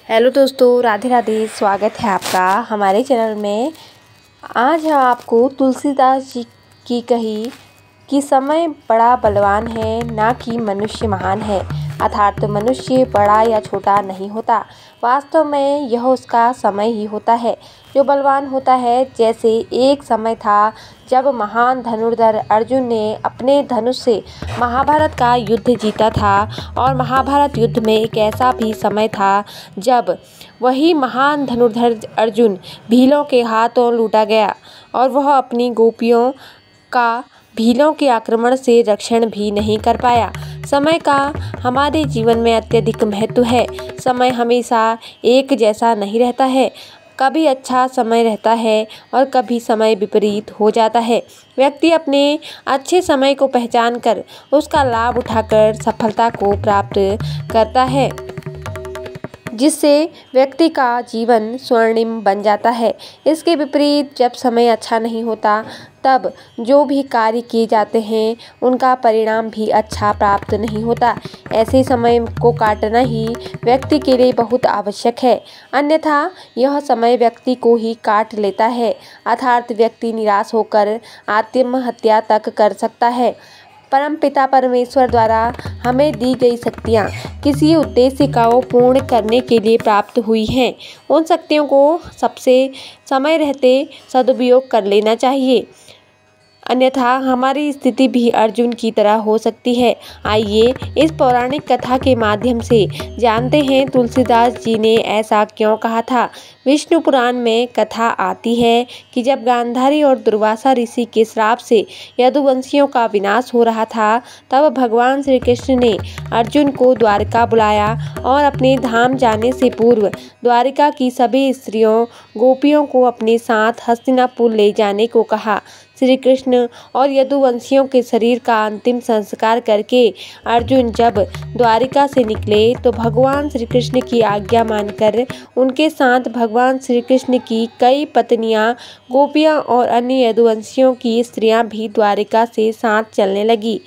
Hello दोस्तों, राधे राधे। स्वागत है आपका हमारे चैनल में। आज हम आपको तुलसीदास जी की कही कि समय बड़ा बलवान है, ना कि मनुष्य महान है। अर्थात मनुष्य बड़ा या छोटा नहीं होता, वास्तव में यह उसका समय ही होता है जो बलवान होता है। जैसे एक समय था जब महान धनुर्धर अर्जुन ने अपने धनुष से महाभारत का युद्ध जीता था, और महाभारत युद्ध में एक ऐसा भी समय था जब वही महान धनुर्धर अर्जुन भीलों के हाथों लूटा गया और वह अपनी गोपियों का भीलों के आक्रमण से रक्षण भी नहीं कर पाया। समय का हमारे जीवन में अत्यधिक महत्व है। समय हमेशा एक जैसा नहीं रहता है, कभी अच्छा समय रहता है और कभी समय विपरीत हो जाता है। व्यक्ति अपने अच्छे समय को पहचान कर उसका लाभ उठाकर सफलता को प्राप्त करता है, जिससे व्यक्ति का जीवन स्वर्णिम बन जाता है। इसके विपरीत जब समय अच्छा नहीं होता, तब जो भी कार्य किए जाते हैं उनका परिणाम भी अच्छा प्राप्त नहीं होता। ऐसे समय को काटना ही व्यक्ति के लिए बहुत आवश्यक है, अन्यथा यह समय व्यक्ति को ही काट लेता है। अर्थात व्यक्ति निराश होकर आत्महत्या तक कर सकता है। परमपिता परमेश्वर द्वारा हमें दी गई शक्तियाँ किसी उद्देश्य को पूर्ण करने के लिए प्राप्त हुई हैं। उन शक्तियों को सबसे समय रहते सदुपयोग कर लेना चाहिए, अन्यथा हमारी स्थिति भी अर्जुन की तरह हो सकती है। आइए इस पौराणिक कथा के माध्यम से जानते हैं तुलसीदास जी ने ऐसा क्यों कहा था। विष्णु पुराण में कथा आती है कि जब गांधारी और दुर्वासा ऋषि के श्राप से यदुवंशियों का विनाश हो रहा था, तब भगवान श्री कृष्ण ने अर्जुन को द्वारका बुलाया और अपने धाम जाने से पूर्व द्वारिका की सभी स्त्रियों गोपियों को अपने साथ हस्तिनापुर ले जाने को कहा। श्री कृष्ण और यदुवंशियों के शरीर का अंतिम संस्कार करके अर्जुन जब द्वारिका से निकले, तो भगवान श्री कृष्ण की आज्ञा मानकर उनके साथ भगवान श्री कृष्ण की कई पत्नियां, गोपियां और अन्य यदुवंशियों की स्त्रियां भी द्वारिका से साथ चलने लगी।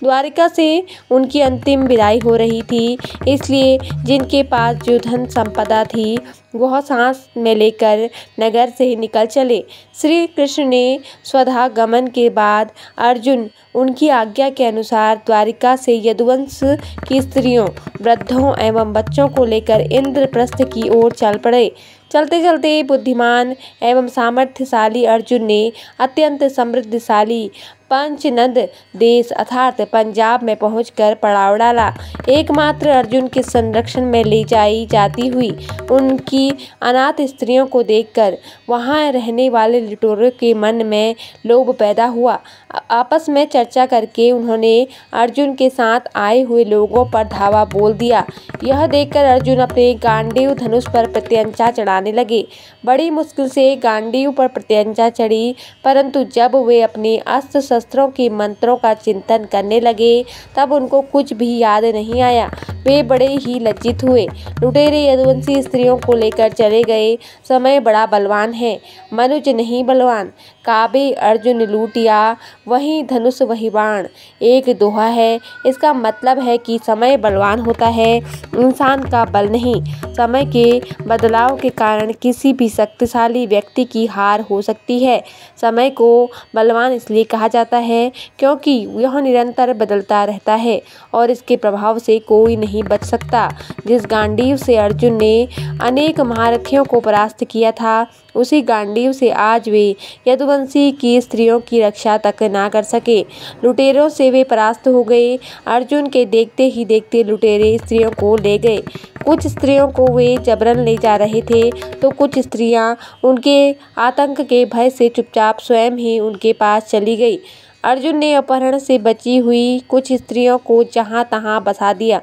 द्वारिका से उनकी अंतिम विदाई हो रही थी, इसलिए जिनके पास जो धन संपदा थी वह सांस में लेकर नगर से निकल चले। श्री कृष्ण ने स्वधा गमन के बाद अर्जुन उनकी आज्ञा के अनुसार द्वारिका से यदुवंश की स्त्रियों, वृद्धों एवं बच्चों को लेकर इंद्रप्रस्थ की ओर चल पड़े। चलते चलते बुद्धिमान एवं सामर्थ्यशाली अर्जुन ने अत्यंत समृद्धशाली पंचनद देश अर्थात पंजाब में पहुंचकर पड़ाव डाला। एकमात्र अर्जुन के संरक्षण में ले जाई जाती हुई उनकी अनाथ स्त्रियों को देखकर वहां रहने वाले लुटेरों के मन में लोभ पैदा हुआ। आपस में चर्चा करके उन्होंने अर्जुन के साथ आए हुए लोगों पर धावा बोल दिया। यह देखकर अर्जुन अपने गांडीव धनुष पर प्रत्यंचा चढ़ाने लगे। बड़ी मुश्किल से गांडीव पर प्रत्यंचा चढ़ी, परंतु जब वे अपने अस्त्र शस्त्रों के मंत्रों का चिंतन करने लगे, तब उनको कुछ भी याद नहीं आया। वे बड़े ही लज्जित हुए। लुटेरे यदुवंशी स्त्रियों को लेकर चले गए। समय बड़ा बलवान है, मनुज नहीं बलवान। काबे अर्जुन लूटिया, वही धनुष वही बाण, एक दोहा है। इसका मतलब है कि समय बलवान होता है, इंसान का बल नहीं। समय के बदलाव के कारण किसी भी शक्तिशाली व्यक्ति की हार हो सकती है। समय को बलवान इसलिए कहा जाता है क्योंकि यह निरंतर बदलता रहता है और इसके प्रभाव से कोई नहीं बच सकता। जिस गांडीव से अर्जुन ने अनेक महारथियों को परास्त किया था, उसी गांडीव से आज वे यदुवंशी की स्त्रियों की रक्षा तक ना कर सके। लुटेरों से वे परास्त हो गए। अर्जुन के देखते ही देखते लुटेरे स्त्रियों को ले गए। कुछ स्त्रियों को वे जबरन ले जा रहे थे, तो कुछ स्त्रियां उनके आतंक के भय से चुपचाप स्वयं ही उनके पास चली गई। अर्जुन ने अपहरण से बची हुई कुछ स्त्रियों को जहां तहां बसा दिया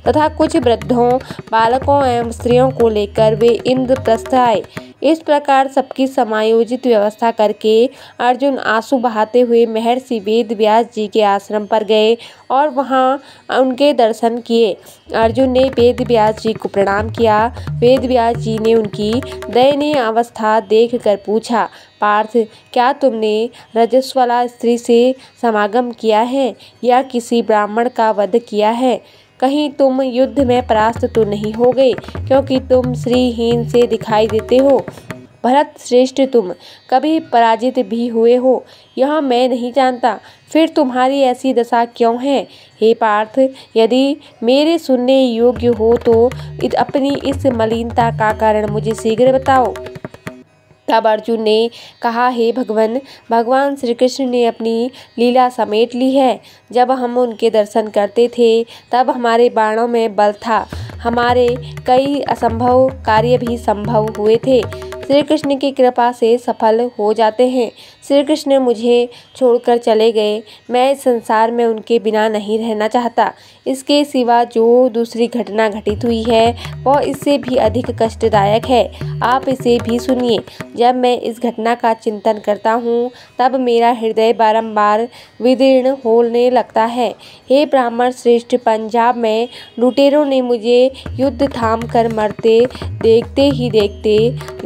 तथा कुछ वृद्धों, बालकों एवं स्त्रियों को लेकर वे इंद्रप्रस्थ आए। इस प्रकार सबकी समायोजित व्यवस्था करके अर्जुन आंसू बहाते हुए महर्षि वेद व्यास जी के आश्रम पर गए और वहां उनके दर्शन किए। अर्जुन ने वेद व्यास जी को प्रणाम किया। वेद व्यास जी ने उनकी दयनीय अवस्था देखकर पूछा, पार्थ, क्या तुमने रजस्वला स्त्री से समागम किया है या किसी ब्राह्मण का वध किया है? कहीं तुम युद्ध में परास्त तो नहीं हो गए, क्योंकि तुम श्रीहीन से दिखाई देते हो। भरत श्रेष्ठ, तुम कभी पराजित भी हुए हो, यह मैं नहीं जानता, फिर तुम्हारी ऐसी दशा क्यों है? हे पार्थ, यदि मेरे सुनने योग्य हो तो अपनी इस मलिनता का कारण मुझे शीघ्र बताओ। तब अर्जुन ने कहा, हे भगवान श्री कृष्ण ने अपनी लीला समेट ली है। जब हम उनके दर्शन करते थे तब हमारे बाणों में बल था, हमारे कई असंभव कार्य भी संभव हुए थे, श्री कृष्ण की कृपा से सफल हो जाते हैं। श्री कृष्ण मुझे छोड़कर चले गए, मैं इस संसार में उनके बिना नहीं रहना चाहता। इसके सिवा जो दूसरी घटना घटित हुई है वह इससे भी अधिक कष्टदायक है, आप इसे भी सुनिए। जब मैं इस घटना का चिंतन करता हूँ तब मेरा हृदय बारंबार विदीर्ण होने लगता है। हे ब्राह्मण श्रेष्ठ, पंजाब में लुटेरों ने मुझे युद्ध थाम कर मरते देखते ही देखते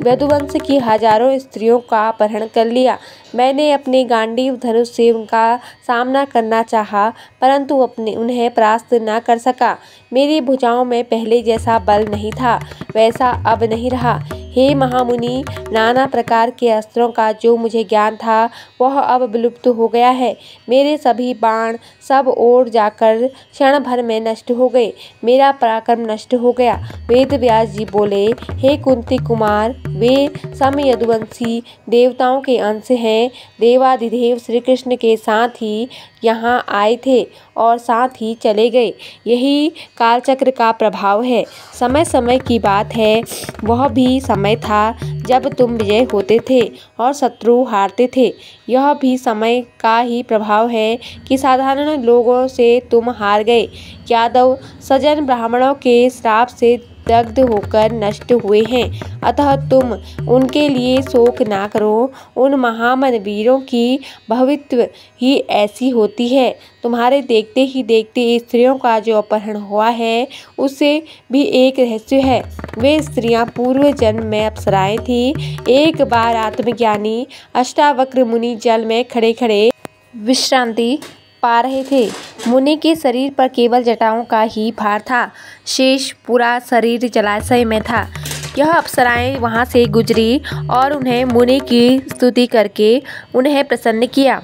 यदुवंश की हजारों स्त्रियों का अपहरण कर लिया। मैंने अपने गांडीव धनुष से उनका सामना करना चाहा, परंतु उन्हें परास्त न कर सका। मेरी भुजाओं में पहले जैसा बल नहीं था, वैसा अब नहीं रहा। हे महामुनि, नाना प्रकार के अस्त्रों का जो मुझे ज्ञान था वह अब विलुप्त हो गया है। मेरे सभी बाण सब ओर जाकर क्षण भर में नष्ट हो गए, मेरा पराक्रम नष्ट हो गया। वेद व्यास जी बोले, हे कुंती कुमार, वे सम यदुवंशी देवताओं के अंश हैं। देवाधिदेव श्री कृष्ण के साथ ही यहाँ आए थे और साथ ही चले गए, यही कालचक्र का प्रभाव है। समय समय की बात है, वह भी समय था जब तुम विजय होते थे और शत्रु हारते थे। यह भी समय का ही प्रभाव है कि साधारण लोगों से तुम हार गए। यादव सज्जन ब्राह्मणों के श्राप से दग्ध होकर नष्ट हुए हैं, अतः तुम उनके लिए शोक ना करो। उन महामन वीरों की भवित्व ही ऐसी होती है। तुम्हारे देखते ही देखते स्त्रियों का जो अपहरण हुआ है उससे भी एक रहस्य है। वे स्त्रियां पूर्व जन्म में अप्सराएं थीं। एक बार आत्मज्ञानी अष्टावक्र मुनि जल में खड़े खड़े विश्रांति पा रहे थे। मुनि के शरीर पर केवल जटाओं का ही भार था, शेष पूरा शरीर जलाशय में था। यह अप्सराएं वहां से गुजरी और उन्हें मुनि की स्तुति करके उन्हें प्रसन्न किया।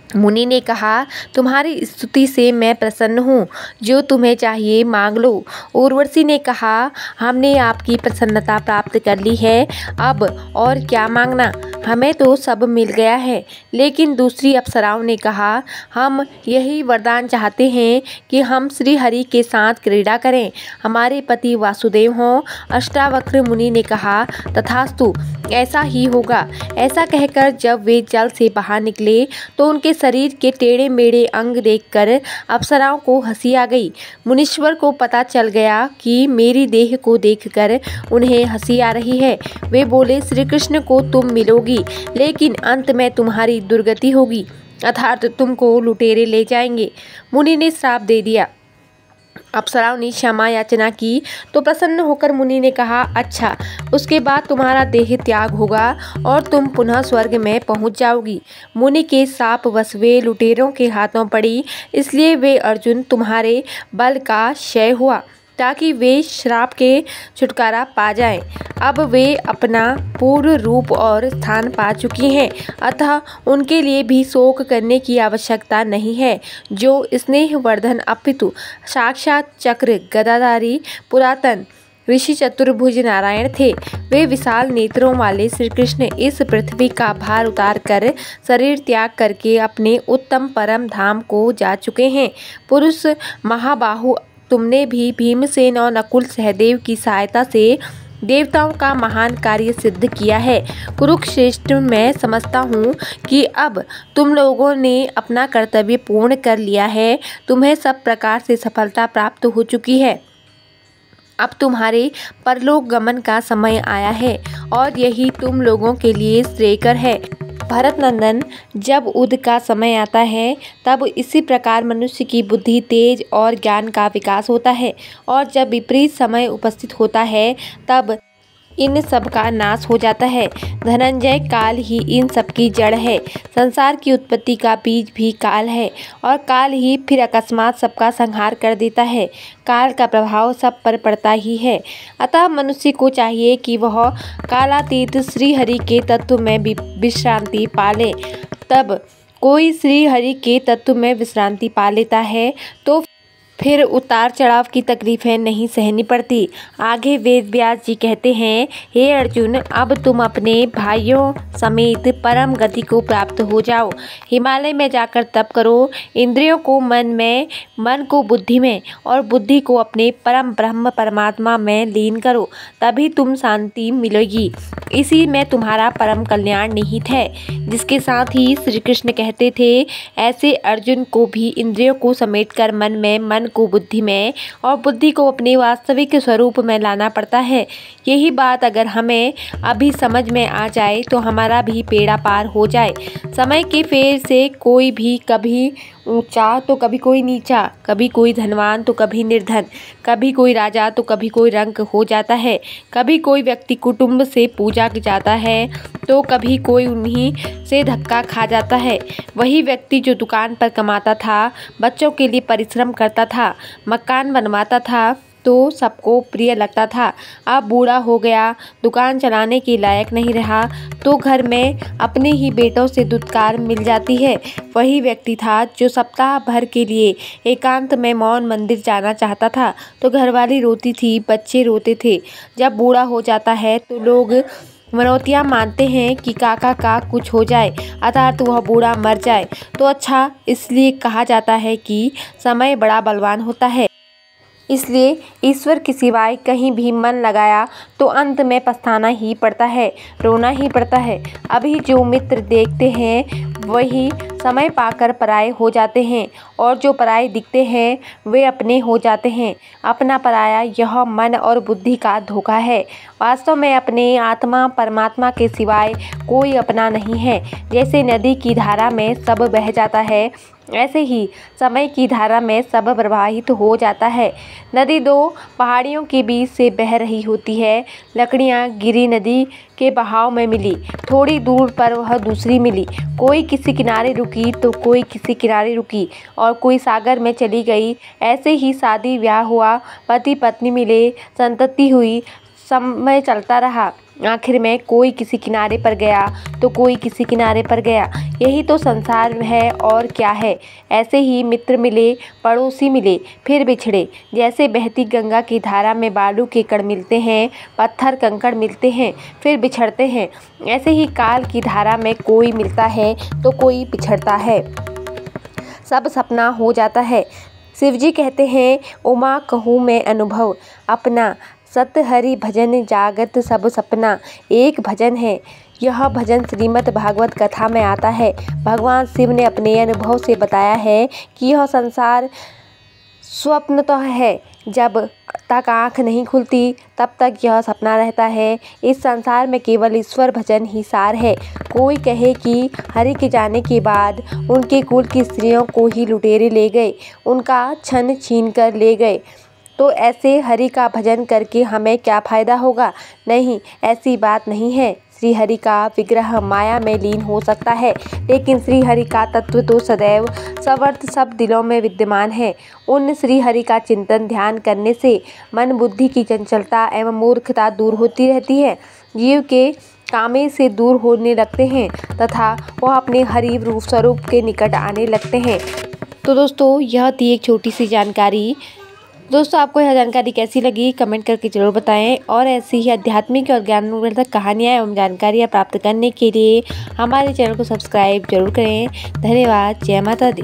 मुनि ने कहा, तुम्हारी स्तुति से मैं प्रसन्न हूँ, जो तुम्हें चाहिए मांग लो। उर्वशी ने कहा, हमने आपकी प्रसन्नता प्राप्त कर ली है, अब और क्या मांगना, हमें तो सब मिल गया है। लेकिन दूसरी अप्सराओं ने कहा, हम यही वरदान चाहते हैं कि हम श्री हरि के साथ क्रीड़ा करें, हमारे पति वासुदेव हों। अष्टावक्र मुनि ने कहा, तथास्तु, ऐसा ही होगा। ऐसा कहकर जब वे जल से बाहर निकले तो उनके शरीर के टेढ़े मेढ़े अंग देखकर अप्सराओं को हंसी आ गई। मुनीश्वर को पता चल गया कि मेरी देह को देखकर उन्हें हंसी आ रही है। वे बोले, श्री कृष्ण को तुम मिलोगी, लेकिन अंत में तुम्हारी दुर्गति होगी, अर्थात तुमको लुटेरे ले जाएंगे। मुनि ने श्राप दे दिया। अप्सराओं ने क्षमा याचना की तो प्रसन्न होकर मुनि ने कहा, अच्छा, उसके बाद तुम्हारा देह त्याग होगा और तुम पुनः स्वर्ग में पहुंच जाओगी। मुनि के शाप वश वे लुटेरों के हाथों पड़ी, इसलिए वे अर्जुन तुम्हारे बल का क्षय हुआ, ताकि वे श्राप के छुटकारा पा जाएं। अब वे अपना पूर्व रूप और स्थान पा चुकी हैं, अतः उनके लिए भी शोक करने की आवश्यकता नहीं है। जो स्नेहवर्धन अपितु साक्षात चक्र गदाधारी पुरातन ऋषि चतुर्भुज नारायण थे, वे विशाल नेत्रों वाले श्री कृष्ण इस पृथ्वी का भार उतार कर शरीर त्याग करके अपने उत्तम परम धाम को जा चुके हैं। पुरुष महाबाहु, तुमने भी भीमसेन और नकुल सहदेव की सहायता से देवताओं का महान कार्य सिद्ध किया है। कुरुक्षेत्र में समझता हूँ कि अब तुम लोगों ने अपना कर्तव्य पूर्ण कर लिया है, तुम्हें सब प्रकार से सफलता प्राप्त हो चुकी है। अब तुम्हारे परलोक गमन का समय आया है और यही तुम लोगों के लिए श्रेयकर है। भरत नंदन, जब युद्ध का समय आता है तब इसी प्रकार मनुष्य की बुद्धि, तेज और ज्ञान का विकास होता है, और जब विपरीत समय उपस्थित होता है तब इन सब का नाश हो जाता है। धनंजय, काल ही इन सब की जड़ है। संसार की उत्पत्ति का बीज भी काल है और काल ही फिर अकस्मात सबका संहार कर देता है। काल का प्रभाव सब पर पड़ता ही है। अतः मनुष्य को चाहिए कि वह कालातीत श्री हरि के तत्व में विश्रांति पाले। तब कोई श्री हरि के तत्व में विश्रांति पा लेता है तो फिर उतार चढ़ाव की तकलीफें नहीं सहनी पड़ती। आगे वेद व्यास जी कहते हैं, हे अर्जुन, अब तुम अपने भाइयों समेत परम गति को प्राप्त हो जाओ। हिमालय में जाकर तप करो। इंद्रियों को मन में, मन को बुद्धि में और बुद्धि को अपने परम ब्रह्म परमात्मा में लीन करो, तभी तुम शांति मिलेगी। इसी में तुम्हारा परम कल्याण निहित है। जिसके साथ ही श्री कृष्ण कहते थे, ऐसे अर्जुन को भी इंद्रियों को समेटकर मन में, मन को बुद्धि में और बुद्धि को अपने वास्तविक स्वरूप में लाना पड़ता है। यही बात अगर हमें अभी समझ में आ जाए तो हमारा भी बेड़ा पार हो जाए। समय के फेर से कोई भी कभी ऊंचा तो कभी कोई नीचा, कभी कोई धनवान तो कभी निर्धन, कभी कोई राजा तो कभी कोई रंक हो जाता है। कभी कोई व्यक्ति कुटुंब से पूजा जाता है तो कभी कोई उन्हीं से धक्का खा जाता है। वही व्यक्ति जो दुकान पर कमाता था, बच्चों के लिए परिश्रम करता था, मकान बनवाता था तो सबको प्रिय लगता था, अब बूढ़ा हो गया, दुकान चलाने के लायक नहीं रहा तो घर में अपने ही बेटों से दुत्कार मिल जाती है। वही व्यक्ति था जो सप्ताह भर के लिए एकांत में मौन मंदिर जाना चाहता था तो घरवाली रोती थी, बच्चे रोते थे। जब बूढ़ा हो जाता है तो लोग मनौतियाँ मानते हैं कि काका का कुछ हो जाए, अर्थात वह बूढ़ा मर जाए तो अच्छा। इसलिए कहा जाता है कि समय बड़ा बलवान होता है। इसलिए ईश्वर के सिवाय कहीं भी मन लगाया तो अंत में पछताना ही पड़ता है, रोना ही पड़ता है। अभी जो मित्र देखते हैं वही समय पाकर पराये हो जाते हैं और जो पराये दिखते हैं वे अपने हो जाते हैं। अपना पराया यह मन और बुद्धि का धोखा है। वास्तव में अपने आत्मा परमात्मा के सिवाय कोई अपना नहीं है। जैसे नदी की धारा में सब बह जाता है, ऐसे ही समय की धारा में सब प्रवाहित हो जाता है। नदी दो पहाड़ियों के बीच से बह रही होती है। लकड़ियाँ गिरी नदी के बहाव में मिली, थोड़ी दूर पर वह दूसरी मिली। कोई किसी किनारे रुकी तो कोई किसी किनारे रुकी और कोई सागर में चली गई। ऐसे ही शादी ब्याह हुआ, पति पत्नी मिले, संतति हुई, समय चलता रहा। आखिर में कोई किसी किनारे पर गया तो कोई किसी किनारे पर गया। यही तो संसार है और क्या है। ऐसे ही मित्र मिले, पड़ोसी मिले, फिर बिछड़े। जैसे बहती गंगा की धारा में बालू के कण मिलते हैं, पत्थर कंकड़ मिलते हैं, फिर बिछड़ते हैं, ऐसे ही काल की धारा में कोई मिलता है तो कोई बिछड़ता है। सब सपना हो जाता है। शिवजी कहते हैं, उमा कहूँ मैं अनुभव अपना, सत हरि भजन जागत सब सपना। एक भजन है, यह भजन श्रीमद् भागवत कथा में आता है। भगवान शिव ने अपने अनुभव से बताया है कि यह संसार स्वप्न तो है, जब तक आँख नहीं खुलती तब तक यह सपना रहता है। इस संसार में केवल ईश्वर भजन ही सार है। कोई कहे कि हरि के जाने के बाद उनके कुल की स्त्रियों को ही लुटेरे ले गए, उनका छन छीन कर ले गए, तो ऐसे हरि का भजन करके हमें क्या फ़ायदा होगा। नहीं, ऐसी बात नहीं है। श्री हरि का विग्रह माया में लीन हो सकता है, लेकिन श्री हरि का तत्व तो सदैव सर्वत्र सब दिलों में विद्यमान है। उन श्री हरि का चिंतन ध्यान करने से मन बुद्धि की चंचलता एवं मूर्खता दूर होती रहती है। जीव के कामे से दूर होने लगते हैं तथा वह अपने हरि रूप स्वरूप के निकट आने लगते हैं। तो दोस्तों, यह थी एक छोटी सी जानकारी। दोस्तों, आपको यह जानकारी कैसी लगी कमेंट करके ज़रूर बताएं और ऐसी ही आध्यात्मिक और ज्ञानवर्धक कहानियाँ एवं जानकारियाँ प्राप्त करने के लिए हमारे चैनल को सब्सक्राइब जरूर करें। धन्यवाद। जय माता दी।